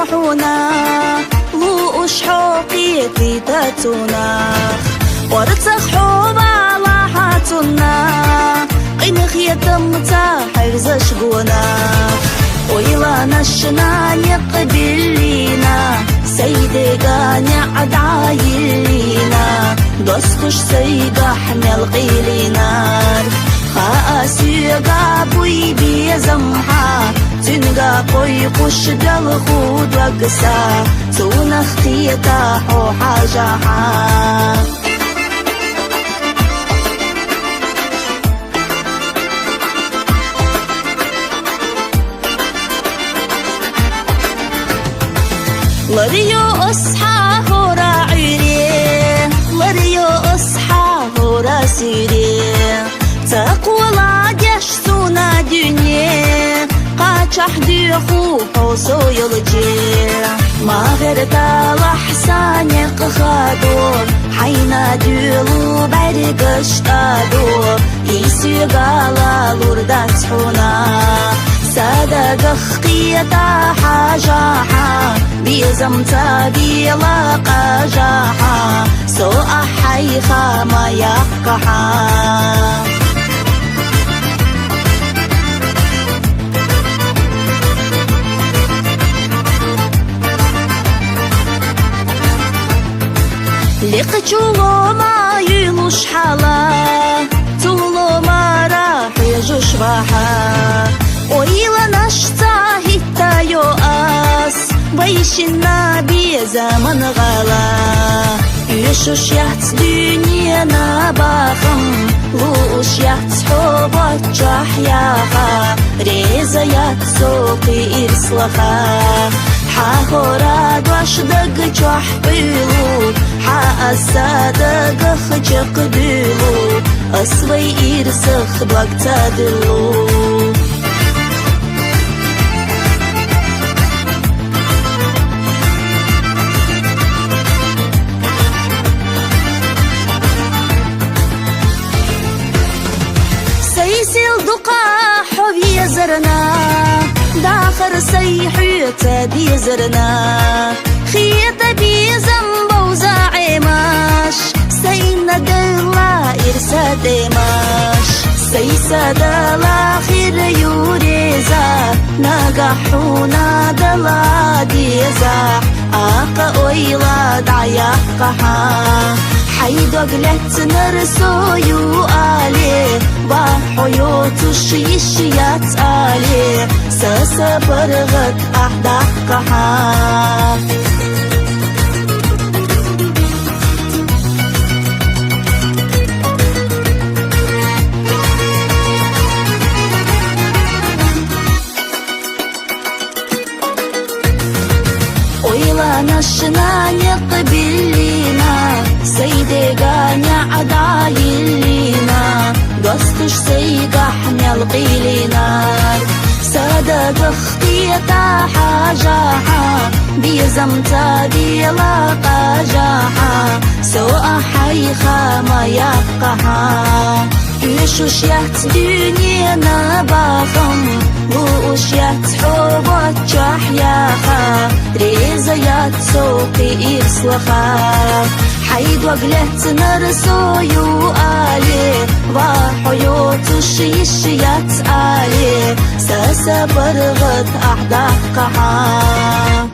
تحونا لوش حوقي تيتاتونا ورتخ حوبا لاحاتونا قينخ يتمتا حرز شقونا ويلا نشنا يقبلينا سيدي قانع عدايلينا دوستش سيقا حمل قيلينار خاسيقا بوي بيزمحا تنقا قوي قش دل خود وقسا تونختي تاحو حاجاحا لريو أصحى هورا عيري لريو أصحى هورا سيري تقوى لا جشتونا دنيا قاچح ديخو حوصو يلجي ما غيرتا لحسان يقخادور حينا ديلو برقش تادور يسي غالا لوردا تحونا سادة قيتا حاجاحا بيزمتا بيلا قاجاحا سوء حيخا ما يقحا لقجولو ما يلوش حالا تولو ما راح يجوش راحا ويلا نشتا هتا يؤس بيشنا بزمن غلا يشوش يحت دنيانا باخم لوش يحت حبات جحياها ريزا يحت سوقي إرسلخا حاهورا دوش دق جح بيلو حاسا دق خجق بيلو أصوي إرسخ دوك تدلو سيسيل دقاح بيزرنا داخر سيحيت بيزرنا خيط بيزنبو زعيماش سينا دلا إرساد ماش سيسا دلا خير يوريزا ناقحونا دلا ديزا آقا أويلا دعيقحا حيدو قلت نرسو يوالي بحيوتو شيشيات آلي ساسا برغت أحدقها ويلا نشنا يقبلينا سيدي قانع عدايلينا قصتش سيقا حمل قيلينار صدق اختيتا حاجاحا بيزمتا بيلا قاجاحا سوء حيخا ما يقحا يشوش يحت دنيانا باخم ووش يحت حبات جحياها ريزا يحت سوقي إرسلخا حيد وقلت نرسو يوالي وحيوتو شيشيات آلي ساسا برغت أحدقها